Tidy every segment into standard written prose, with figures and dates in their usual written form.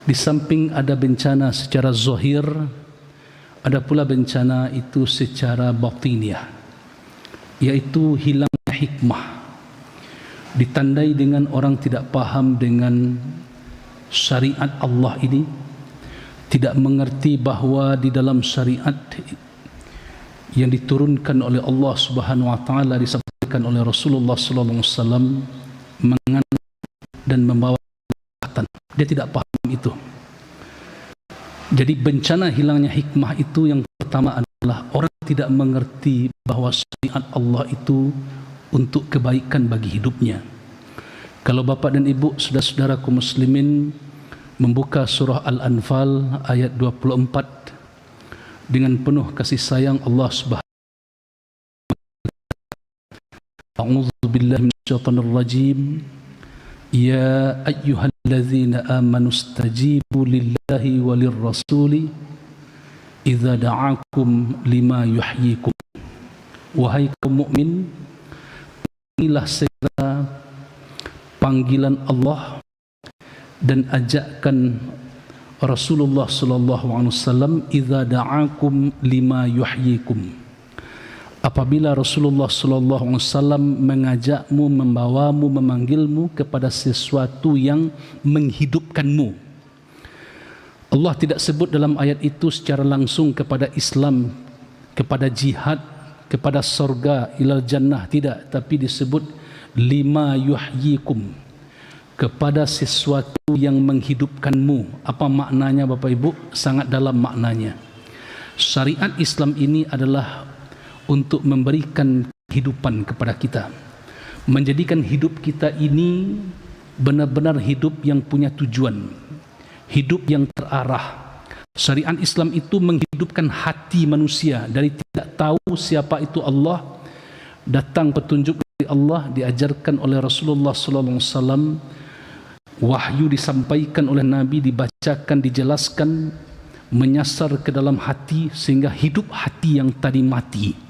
Di samping ada bencana secara zahir, ada pula bencana itu secara batiniah, yaitu hilangnya hikmah. Ditandai dengan orang tidak paham dengan syariat Allah ini, tidak mengerti bahawa di dalam syariat yang diturunkan oleh Allah Subhanahu wa taala, disampaikan oleh Rasulullah sallallahu alaihi wasallam, mengandung dan membawa kebaikan. Dia tidak paham itu. Jadi bencana hilangnya hikmah itu yang pertama adalah orang tidak mengerti bahawa syariat Allah itu untuk kebaikan bagi hidupnya. Kalau bapa dan ibu, saudara-saudara kaum muslimin, membuka surah Al-Anfal ayat 24 dengan penuh kasih sayang Allah Subhanahu wa taala. A'udzu billahi minasyaitonir rajim. Ya ayyuhalladzina amanu istajibu lillahi walir rasuli idza da'akum lima yuhyikum. Wahai kaum mukmin, inilah segera panggilan Allah dan ajakan Rasulullah sallallahu alaihi wasallam, idza da'akum lima yuhyikum. Apabila Rasulullah sallallahu alaihi wasallam mengajakmu, membawamu, memanggilmu kepada sesuatu yang menghidupkanmu. Allah tidak sebut dalam ayat itu secara langsung kepada Islam, kepada jihad, kepada surga, ilal jannah, tidak, tapi disebut lima yuhyikum, kepada sesuatu yang menghidupkanmu. Apa maknanya Bapak Ibu? Sangat dalam maknanya. Syariat Islam ini adalah untuk memberikan kehidupan kepada kita, menjadikan hidup kita ini benar-benar hidup yang punya tujuan, hidup yang terarah. Syariat Islam itu menghidupkan hati manusia dari tidak tahu siapa itu Allah, datang petunjuk dari Allah, diajarkan oleh Rasulullah sallallahu alaihi wasallam, wahyu disampaikan oleh Nabi, dibacakan, dijelaskan, menyasar ke dalam hati sehingga hidup hati yang tadi mati.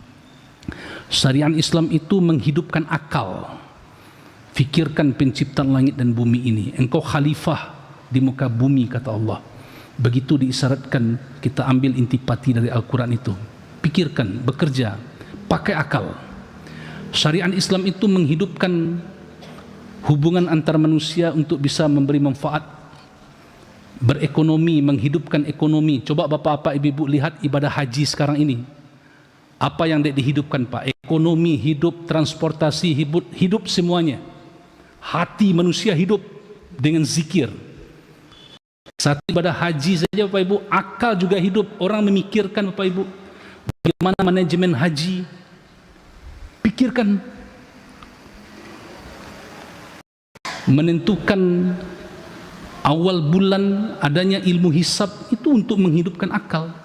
Syariat Islam itu menghidupkan akal. Fikirkan penciptaan langit dan bumi ini. Engkau khalifah di muka bumi, kata Allah. Begitu diisyaratkan, kita ambil intipati dari Al-Quran itu. Pikirkan, bekerja, pakai akal. Syariat Islam itu menghidupkan hubungan antar manusia untuk bisa memberi manfaat, berekonomi, menghidupkan ekonomi. Coba bapak-bapak, ibu-ibu lihat ibadah haji sekarang ini. Apa yang dihidupkan Pak? Ekonomi hidup, transportasi hidup semuanya. Hati manusia hidup dengan zikir. Satu ibadah haji saja Bapak Ibu, akal juga hidup. Orang memikirkan Bapak Ibu, bagaimana manajemen haji. Pikirkan. Menentukan awal bulan adanya ilmu hisab, itu untuk menghidupkan akal.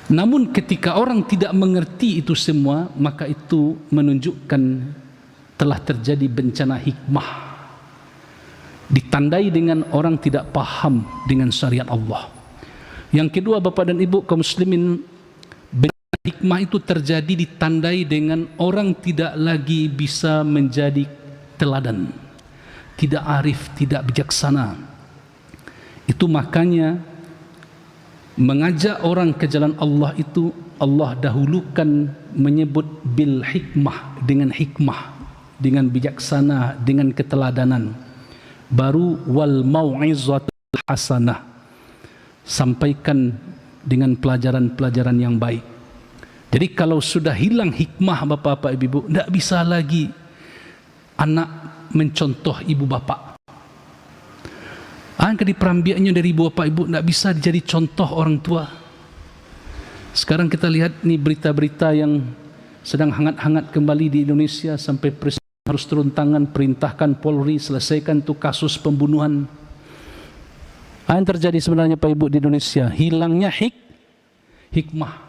Namun ketika orang tidak mengerti itu semua, maka itu menunjukkan telah terjadi bencana hikmah. Ditandai dengan orang tidak paham dengan syariat Allah. Yang kedua Bapak dan Ibu kaum muslimin, bencana hikmah itu terjadi ditandai dengan orang tidak lagi bisa menjadi teladan, tidak arif, tidak bijaksana. Itu makanya mengajak orang ke jalan Allah itu Allah dahulukan menyebut bil hikmah, dengan hikmah, dengan bijaksana, dengan keteladanan. Baru wal mau'izatul hasanah, sampaikan dengan pelajaran-pelajaran yang baik. Jadi kalau sudah hilang hikmah bapak-bapak, ibu-ibu, tidak bisa lagi anak mencontoh ibu bapak. Angka di perambiannya dari ibu bapak ibu tidak bisa jadi contoh orang tua. Sekarang kita lihat nih berita-berita yang sedang hangat-hangat kembali di Indonesia, sampai presiden harus turun tangan, perintahkan Polri selesaikan tuh kasus pembunuhan. Apa yang terjadi sebenarnya Pak Ibu di Indonesia? Hilangnya hikmah.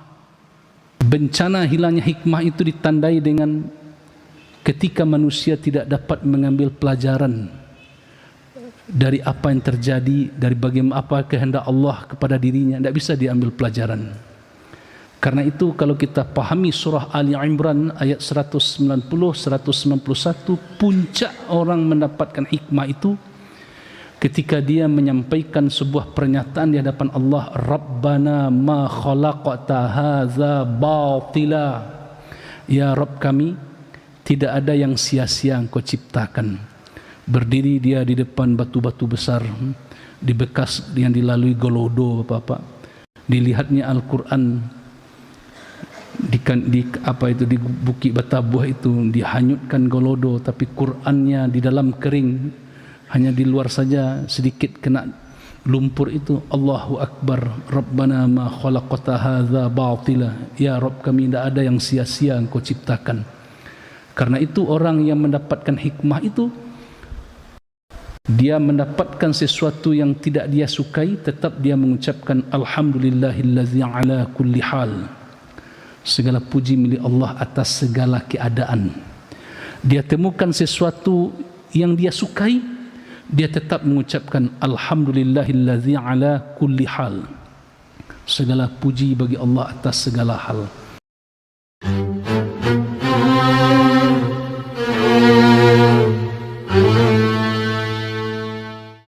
Bencana hilangnya hikmah itu ditandai dengan ketika manusia tidak dapat mengambil pelajaran dari apa yang terjadi, dari bagaimana apa kehendak Allah kepada dirinya, tidak bisa diambil pelajaran. Karena itu kalau kita pahami surah Ali Imran ayat 190, 191, puncak orang mendapatkan hikmah itu ketika dia menyampaikan sebuah pernyataan di hadapan Allah, Rabbana ma khalaqta hadza batila, ya Rabb kami, tidak ada yang sia-sia Engkau ciptakan. Berdiri dia di depan batu-batu besar, di bekas yang dilalui Golodo, Bapak. Dilihatnya Al-Quran di Bukit Batabuh itu dihanyutkan Golodo, tapi Qurannya di dalam kering, hanya di luar saja sedikit kena lumpur itu. Allahu Akbar, Rabbana ma khalaqta hadza batila, ya Rabb kami, tidak ada yang sia-sia Engkau ciptakan. Karena itu orang yang mendapatkan hikmah itu, dia mendapatkan sesuatu yang tidak dia sukai, tetap dia mengucapkan alhamdulillahillazi ala kulli hal. Segala puji milik Allah atas segala keadaan. Dia temukan sesuatu yang dia sukai, dia tetap mengucapkan alhamdulillahillazi ala kulli hal. Segala puji bagi Allah atas segala hal.